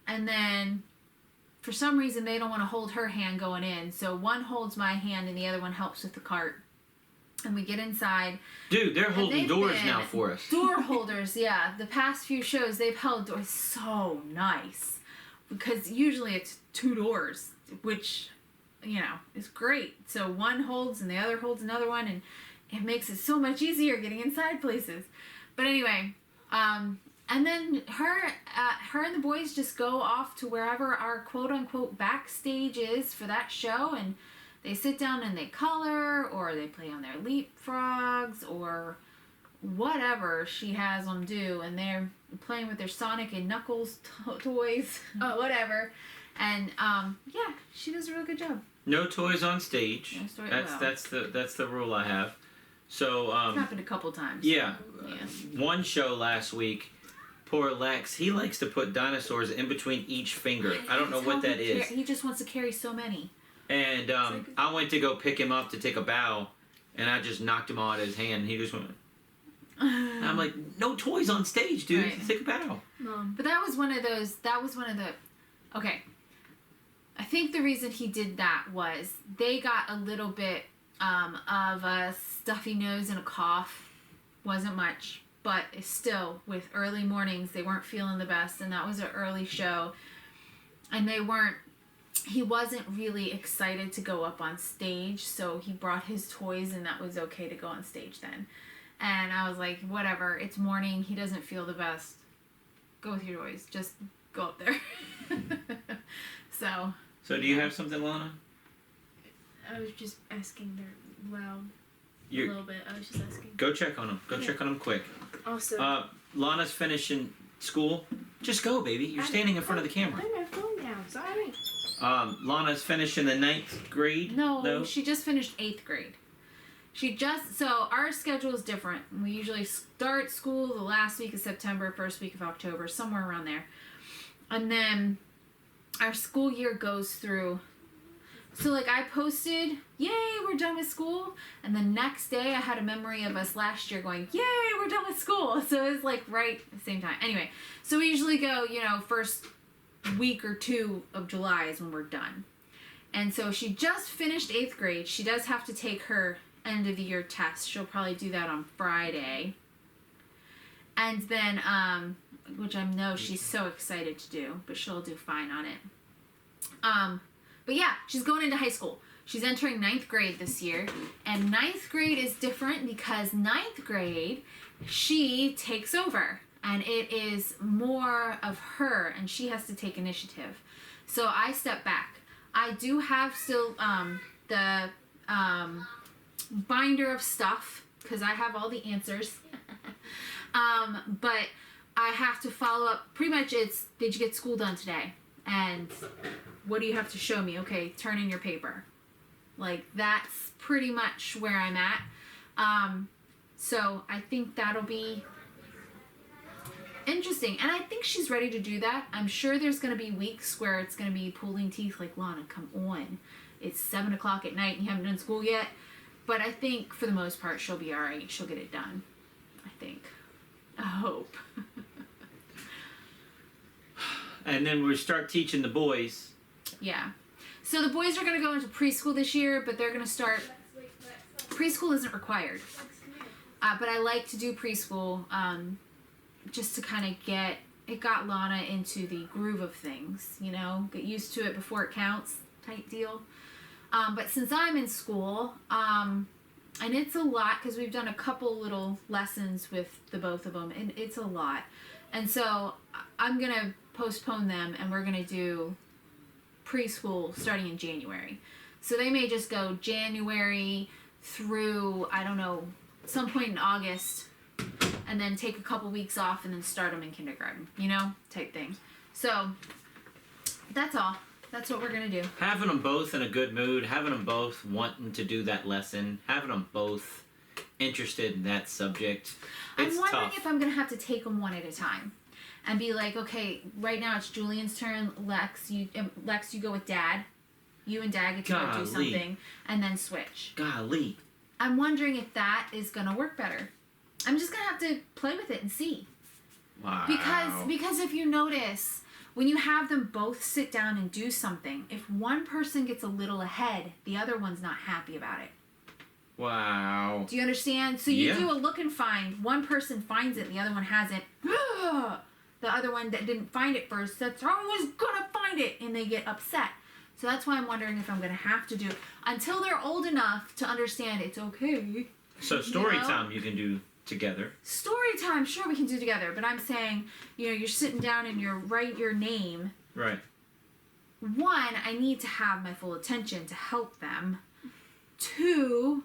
And then, for some reason, they don't want to hold her hand going in, so one holds my hand and the other one helps with the cart. And we get inside. Dude, they're holding doors now for us. Door holders, yeah. The past few shows, they've held doors. So nice. Because usually it's 2 doors, which, is great. So one holds and the other holds another one, and it makes it so much easier getting inside places. But anyway, and then her and the boys just go off to wherever our quote-unquote backstage is for that show, and they sit down and they color, or they play on their leapfrogs, or whatever she has them do, and they're playing with their Sonic and Knuckles toys, whatever. And she does a real good job. No toys on stage. That's the rule I have. So it's happened a couple times. Yeah. One show last week, poor Lex, he likes to put dinosaurs in between each finger. I don't know what that is. He just wants to carry so many. And I went to go pick him up to take a bow, and I just knocked him out of his hand. And he just went. I'm like, no toys on stage, dude. Right. Take a bow. But that was one of the. Okay. I think the reason he did that was they got a little bit of a stuffy nose and a cough. Wasn't much, but still, with early mornings, they weren't feeling the best, and that was an early show, and he wasn't really excited to go up on stage, so he brought his toys, and that was okay to go on stage then. And I was like, whatever, it's morning, he doesn't feel the best. Go with your toys, just go up there. So, So do you have something, Lana? I was just asking. They're loud. A little bit. I was just asking. Go check on them. Go check on them quick. Also. Lana's finishing school. Just go, baby. You're standing in front of the camera. Put my phone down. Sorry. Lana's finishing the 9th grade. No, she just finished 8th grade. So our schedule is different. We usually start school the last week of September, first week of October, somewhere around there. And then our school year goes through. So like I posted, yay, we're done with school. And the next day I had a memory of us last year going, yay, we're done with school. So it was like right at the same time. Anyway, so we usually go, first week or 2 of July is when we're done. And so she just finished 8th grade. She does have to take her end of the year test. She'll probably do that on Friday. And then, which I know she's so excited to do, but she'll do fine on it. But yeah, she's going into high school. She's entering 9th grade this year. And 9th grade is different because 9th grade, she takes over. And it is more of her, and she has to take initiative. So I step back. I do have still the binder of stuff because I have all the answers. But I have to follow up. Pretty much it's, did you get school done today? And what do you have to show me? Okay, turn in your paper. Like, that's pretty much where I'm at. So I think that'll be interesting. And I think she's ready to do that. I'm sure there's going to be weeks where it's going to be pulling teeth like, Lana, come on. It's 7 o'clock at night and you haven't done school yet. But I think for the most part, she'll be all right. She'll get it done. I think. I hope. And then we start teaching the boys. Yeah. So the boys are going to go into preschool this year, but they're going to start... Preschool isn't required. But I like to do preschool just to kind of get... It got Lana into the groove of things, Get used to it before it counts type deal. But since I'm in school, and it's a lot because we've done a couple little lessons with the both of them, and it's a lot. And so I'm going to postpone them, and we're going to do preschool starting in January. So they may just go January through, I don't know, some point in August, and then take a couple weeks off and then start them in kindergarten, type thing. So that's all. That's what we're going to do. Having them both in a good mood, having them both wanting to do that lesson, having them both interested in that subject. It's I'm wondering tough. if I'm going to have to take them one at a time and be like, okay, right now it's Julian's turn. Lex, you go with Dad. You and Dad get to go do something and then switch. Golly. I'm wondering if that is going to work better. I'm just going to have to play with it and see. Wow. Because if you notice, when you have them both sit down and do something, if one person gets a little ahead, the other one's not happy about it. Wow. Do you understand? So you do a look and find. One person finds it, the other one hasn't. The other one that didn't find it first says, I was gonna find it, and they get upset. So that's why I'm wondering if I'm gonna have to do it until they're old enough to understand it's okay. So story time you can do together. Story time, sure we can do together, but I'm saying, you're sitting down and you write your name. Right. One, I need to have my full attention to help them. Two,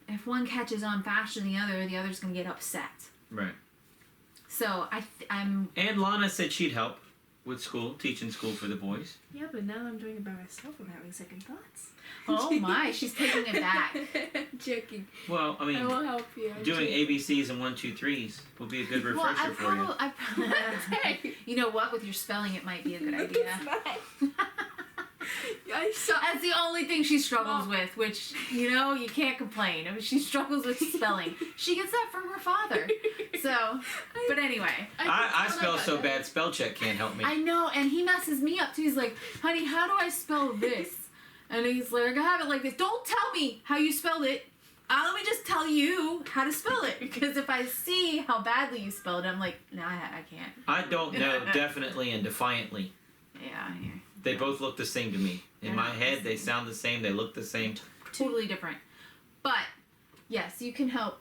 if one catches on faster than the other's gonna get upset. Right. So I'm. And Lana said she'd help with school, teaching school for the boys. Yeah, but now I'm doing it by myself. I'm having second thoughts. Oh my, she's taking it back. Joking. Well, I mean, I will help you. doing ABCs and 1, 2, 3s will be a good refresher for you. You know what? With your spelling, it might be a good idea. That's the only thing she struggles with, which, you can't complain. I mean, she struggles with spelling. She gets that from her father. So, but anyway. I spell so bad, spell check can't help me. I know, and he messes me up too. He's like, honey, how do I spell this? And he's like, I have it like this. Don't tell me how you spelled it. Let me just tell you how to spell it. Because if I see how badly you spelled it, I'm like, no, I can't. I don't know definitely and defiantly. Yeah. They both look the same to me. In my head, they sound the same. They look the same. Totally different. But, yes, you can help.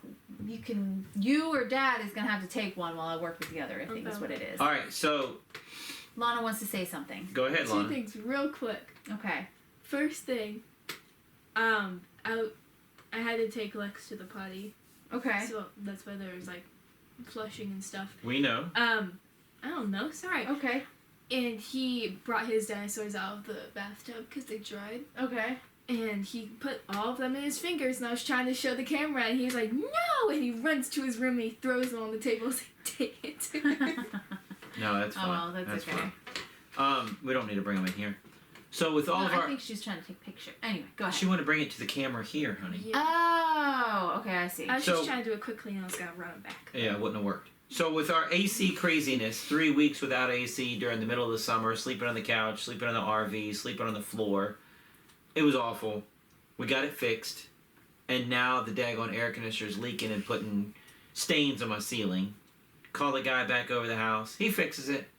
You or Dad is going to have to take one while I work with the other, I think is what it is. All right, so Lana wants to say something. Go ahead, Lana. 2 things real quick. Okay. First thing, I had to take Lex to the potty. Okay. So that's why there was like flushing and stuff. We know. I don't know. Sorry. Okay. And he brought his dinosaurs out of the bathtub because they dried. Okay. And he put all of them in his fingers, and I was trying to show the camera, and he's like, "No!" And he runs to his room and he throws them on the table. I was like, "Take it." No, that's fine. Oh, well, that's okay. Fine. We don't need to bring them in here. So with all of our... I think she's trying to take a picture. Anyway, go ahead. She wanted to bring it to the camera here, honey. Yeah. Oh, okay, I see. I was just trying to do it quickly, and I was gonna run it back. Yeah, it wouldn't have worked. So with our AC craziness, 3 weeks without AC during the middle of the summer, sleeping on the couch, sleeping on the RV, sleeping on the floor, it was awful. We got it fixed, and now the daggone air conditioner's leaking and putting stains on my ceiling. Call the guy back over the house. He fixes it.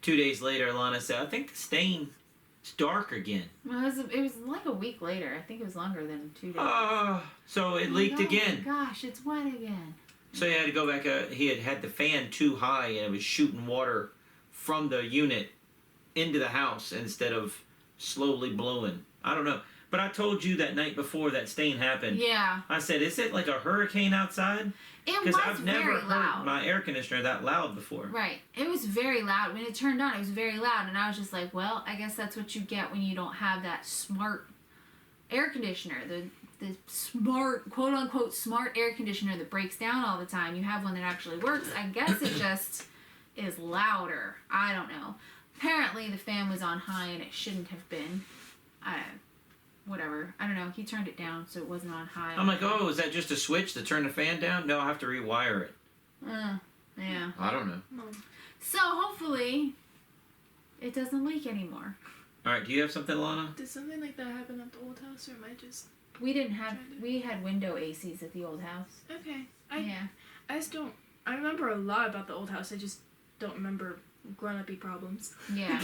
2 days later, Lana said, "I think the stain is dark again." Well, it was like a week later. I think it was longer than 2 days. So it leaked again. Oh my gosh, it's wet again. So he had to go back. He had the fan too high, and it was shooting water from the unit into the house instead of slowly blowing. I don't know. But I told you that night before that stain happened. Yeah. I said, "Is it like a hurricane outside?" It Because was I've never very loud. heard my air conditioner that loud before. Right. It was very loud. When it turned on, it was very loud. And I was just like, well, I guess that's what you get when you don't have that smart air conditioner. The smart, quote-unquote, smart air conditioner that breaks down all the time. You have one that actually works. I guess it just is louder. I don't know. Apparently, the fan was on high, and it shouldn't have been. Whatever. I don't know. He turned it down, so it wasn't on high. I'm like, oh, is that just a switch to turn the fan down? No, I have to rewire it. Yeah. I don't know. So, hopefully, it doesn't leak anymore. All right, do you have something, Lana? Did something like that happen at the old house, or am I just... We had window ACs at the old house. Okay. I just don't... I remember a lot about the old house. I just don't remember grown-up-y problems. Yeah,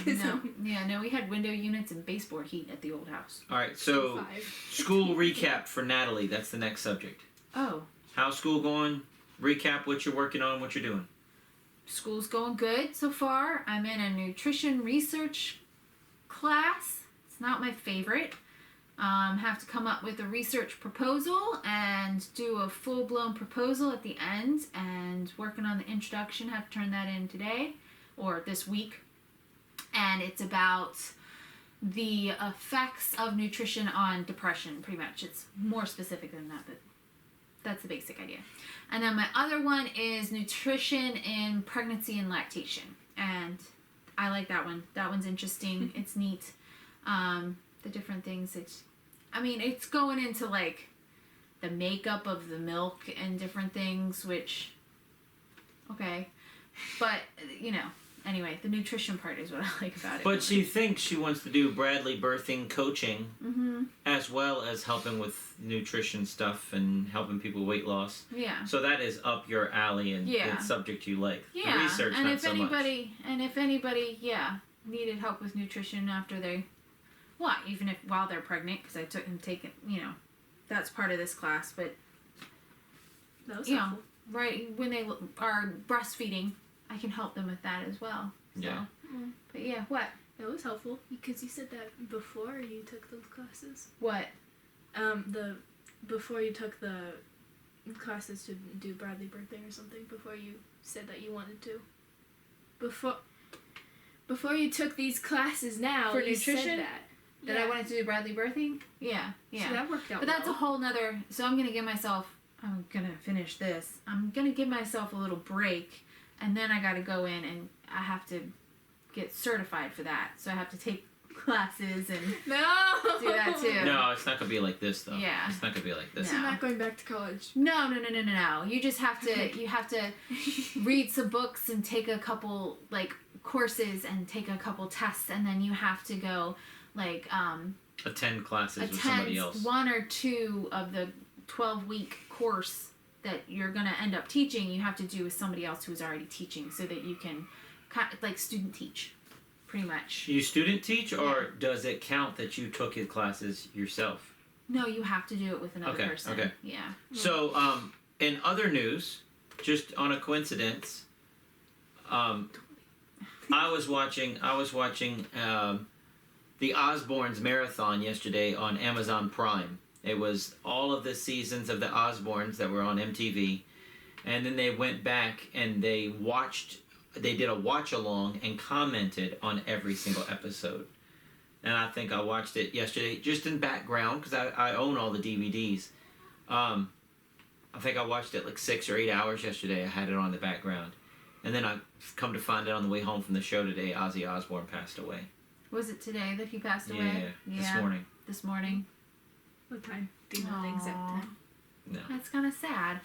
no, we had window units and baseboard heat at the old house. All right, so school recap for Natalie. That's the next subject. Oh. How's school going? Recap what you're working on, what you're doing. School's going good so far. I'm in a nutrition research class. It's not my favorite. Have to come up with a research proposal and do a full-blown proposal at the end, and working on the introduction. Have to turn that in today or this week. And it's about the effects of nutrition on depression, pretty much. It's more specific than that, but that's the basic idea. And then my other one is nutrition in pregnancy and lactation. And I like that one. That one's interesting. It's neat. The different things. It's going into like the makeup of the milk and different things, which, okay. But, anyway, the nutrition part is what I like about it. But she thinks she wants to do Bradley birthing coaching, as well as helping with nutrition stuff and helping people weight loss. Yeah. So that is up your alley and the subject you like. Yeah. The research, and not if so anybody, needed help with nutrition after they, even if while they're pregnant, because I took and taken, that's part of this class. But that was helpful. Right when they are breastfeeding, I can help them with that as well. So. Yeah. But yeah, what? That was helpful because you said that before you took those classes. What? Before you took the classes to do Bradley birthing or something, before you said that you wanted to. Before you took these classes now, for you nutrition, said that. That I wanted to do Bradley birthing? Yeah. So that worked out. But that's a whole nother. So I'm gonna finish this. I'm gonna give myself a little break, and then I gotta go in and I have to get certified for that. So I have to take classes and do that too. No, it's not gonna be like this though. Yeah. It's not gonna be like this. So you're not going back to college. No. You just have to. You have to read some books and take a couple courses and take a couple tests, and then you have to go attend classes with somebody else. 1 or 2 of the 12-week course that you're going to end up teaching, you have to do with somebody else who's already teaching, so that you can student teach, pretty much. You student teach, or does it count that you took his classes yourself? No, you have to do it with another person. Okay. Yeah. So, in other news, just on a coincidence, I was watching the Osbournes marathon yesterday on Amazon Prime. It was all of the seasons of the Osbournes that were on MTV, and then they went back and they did a watch along and commented on every single episode. And I think I watched it yesterday just in background because I own all the DVDs. I think I watched it like 6 or 8 hours yesterday. I had it on the background. And then I come to find out on the way home from the show today, Ozzy Osbourne passed away. Was it today that he passed away? Yeah, this morning. This morning. What time? Do you know the exact time? No. That's kind of sad.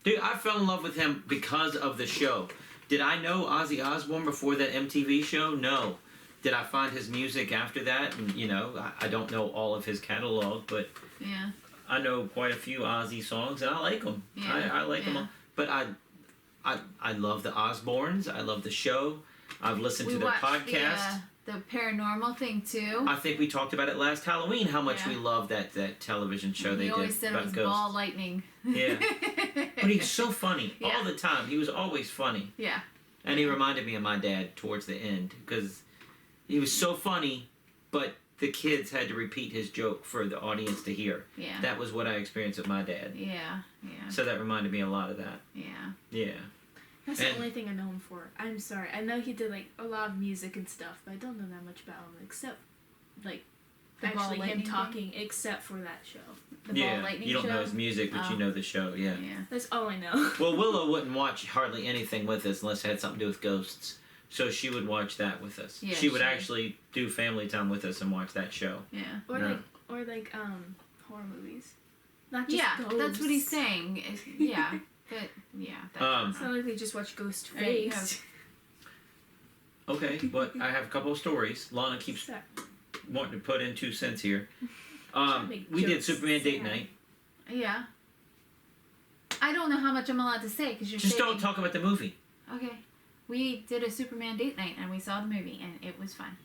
Dude, I fell in love with him because of the show. Did I know Ozzy Osbourne before that MTV show? No. Did I find his music after that? And, you know, I don't know all of his catalog, but yeah, I know quite a few Ozzy songs, and I like them. Yeah. I like them all. But I love the Osbournes. I love the show. I've listened to their podcast. The paranormal thing too. I think we talked about it last Halloween, how much we love that television show they did. He always said it was ghosts. ball lightning. Yeah. But he's so funny Yeah. all the time. He was always funny. Yeah. And he reminded me of my dad towards the end because he was so funny, but the kids had to repeat his joke for the audience to hear. Yeah. That was what I experienced with my dad. Yeah. Yeah. So that reminded me a lot of that. Yeah. Yeah. That's the only thing I know him for. I'm sorry. I know he did like a lot of music and stuff, but I don't know that much about him except like The ball actually him lightning talking except for that show. The ball lightning you don't show? know his music, but you know the show, yeah. Yeah. That's all I know. Well, Willow wouldn't watch hardly anything with us unless it had something to do with ghosts. So she would watch that with us. Yeah, she would she- actually do family time with us and watch that show. Yeah. Or No. like horror movies. Not just Yeah. ghosts. That's what he's saying. Yeah. But yeah. It's not like they just watch Ghost There you Face. Okay, but I have a couple of stories. Lana keeps wanting to put in 2 cents here. make We did jokes Superman date sad. night. Yeah. I don't know how much I'm allowed to say because you're Just saying. don't talk about the movie. Okay. We did a Superman date night and we saw the movie and it was fun.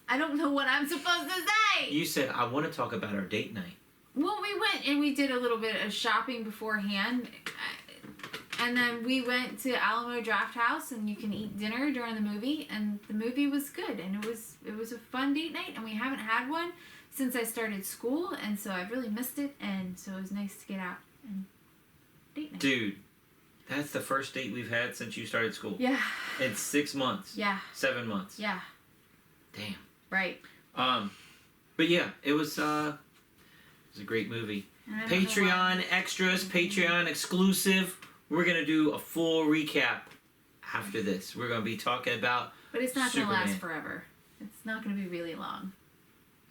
I don't know what I'm supposed to say. You said, I want to talk about our date night. Well, we went and we did a little bit of shopping beforehand. And then we went to Alamo Draft House and you can eat dinner during the movie and the movie was good and it was a fun date night and we haven't had one since I started school and so I've really missed it and so it was nice to get out and date night. Dude, that's the first date we've had since you started school. Yeah. In 6 months. Yeah. 7 months. Yeah. Damn. Right. But yeah, it was a great movie. Patreon extras, Patreon exclusive. We're gonna do a full recap after this. We're gonna be talking about But it's not going to Superman. last forever. It's not going to be really long.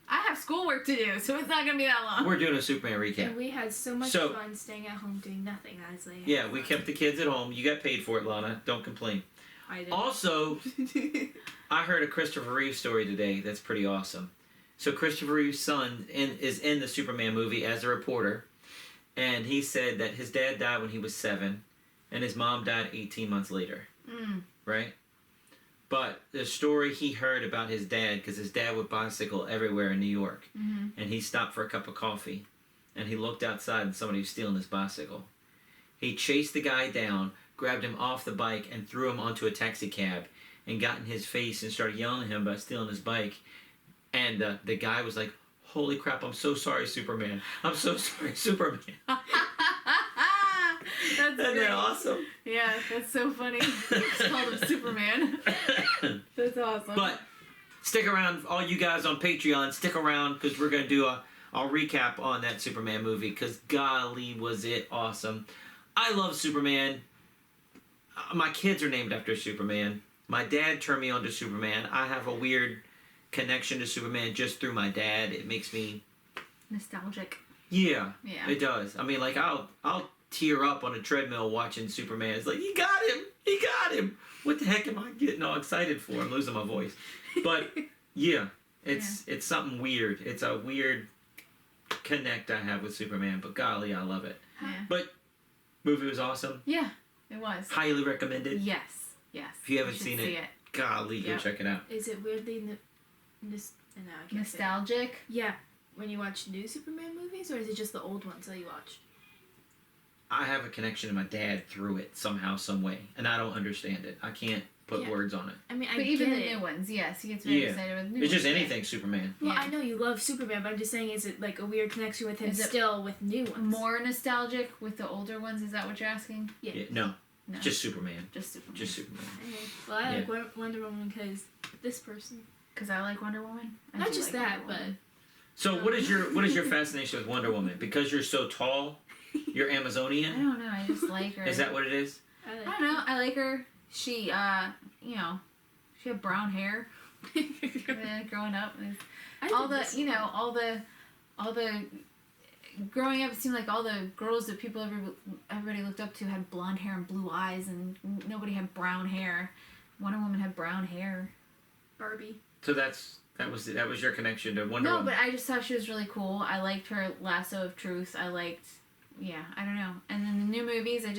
I have schoolwork to do, so it's not going to be that long. We're doing a Superman recap. And we had so much So- fun staying at home doing nothing, Isaiah. Yeah, we kept the kids at home. You got paid for it, Lana. Don't complain. I did. Also, I heard a Christopher Reeve story today that's pretty awesome. So Christopher Reeve's son is in the Superman movie as a reporter, and he said that his dad died when he was 7, and his mom died 18 months later. Right? But the story he heard about his dad, because his dad would bicycle everywhere in New York, and he stopped for a cup of coffee, and he looked outside and somebody was stealing his bicycle. He chased the guy down, grabbed him off the bike, and threw him onto a taxi cab, and got in his face and started yelling at him about stealing his bike. And the guy was like, "Holy crap, I'm so sorry, Superman. I'm so sorry, Superman." That's Isn't great. that awesome? Yeah, that's so funny. It's called him Superman. That's awesome. But stick around, all you guys on Patreon, stick around, because we're going to do a recap on that Superman movie, because golly, was it awesome. I love Superman. My kids are named after Superman. My dad turned me on to Superman. I have a weird connection to Superman just through my dad. It makes me... nostalgic. Yeah, Yeah. it does. I mean, like, I'll tear up on a treadmill watching Superman. It's like, he got him! He got him! What the heck am I getting all excited for? I'm losing my voice. But, yeah, it's something weird. It's a weird connect I have with Superman, but golly, I love it. Yeah. But, movie was awesome. Yeah, it was. Highly recommended. Yes. Yes. If you haven't should seen see it, golly, go Yep. check it out. Is it weirdly no, I can't say it. Nostalgic. Yeah, when you watch new Superman movies, or is it just the old ones that you watch? I have a connection to my dad through it somehow, some way, and I don't understand it. I can't put words on it. I mean, but even the new ones, yes, he gets very excited with new ones. It's just anything Superman. Well, I know you love Superman, but I'm just saying, is it like a weird connection with him still with new ones? More nostalgic with the older ones? Is that what you're asking? Yeah. No. Just Superman. Just Superman. Just Superman. Okay. Well, I like Wonder Woman because this person. Because I like Wonder Woman. Not just like that, but. So what is your fascination with Wonder Woman? Because you're so tall, you're Amazonian? I don't know. I just like her. Is that what it is? I don't know. I like her. She, she had brown hair. Growing up, all the growing up, it seemed like all the girls that everybody looked up to had blonde hair and blue eyes, and nobody had brown hair. Wonder Woman had brown hair. Barbie. So that was your connection to Wonder Woman. No, but I just thought she was really cool. I liked her lasso of truth. I don't know. And then the new movies, I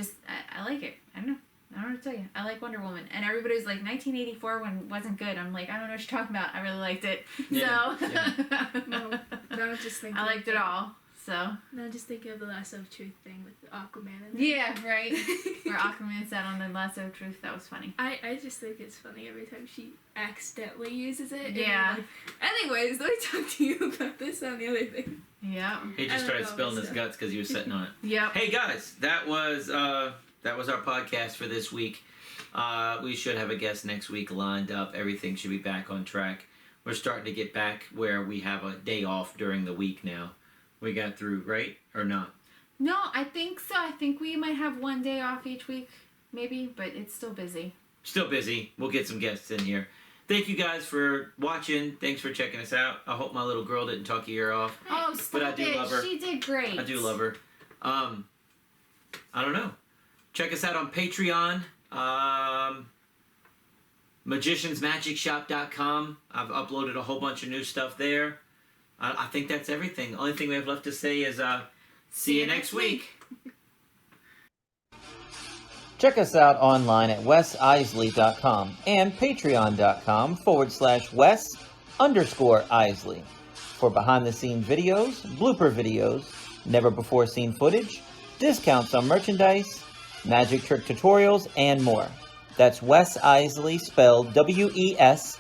like it. I don't know. I don't know what to tell you. I like Wonder Woman. And everybody's like, 1984 one wasn't good. I'm like, I don't know what you're talking about. I really liked it. Yeah. So. Yeah. No, I was just thinking. I liked it all. So. No, just thinking of the lasso of truth thing with Aquaman. Yeah, right. Where Aquaman sat on the lasso of truth. That was funny. I just think it's funny every time she accidentally uses it. Yeah. Anyways, let me talk to you about this and the other thing. Yeah. He just started spilling his guts because he was sitting on it. Yep. Hey guys, that was our podcast for this week. We should have a guest next week lined up. Everything should be back on track. We're starting to get back where we have a day off during the week now. We got through, right? Or not? No, I think so. I think we might have one day off each week, maybe, but it's still busy. Still busy. We'll get some guests in here. Thank you guys for watching. Thanks for checking us out. I hope my little girl didn't talk your ear off. Oh, stop but I do love her. She did great. I do love her. I don't know. Check us out on Patreon. magiciansmagicshop.com. I've uploaded a whole bunch of new stuff there. I think that's everything. The only thing we have left to say is see you next week. Check us out online at wesiseli.com and patreon.com/Wes_Isley for behind-the-scenes videos, blooper videos, never-before-seen footage, discounts on merchandise, magic trick tutorials, and more. That's Wes Iseli, spelled WESISELI.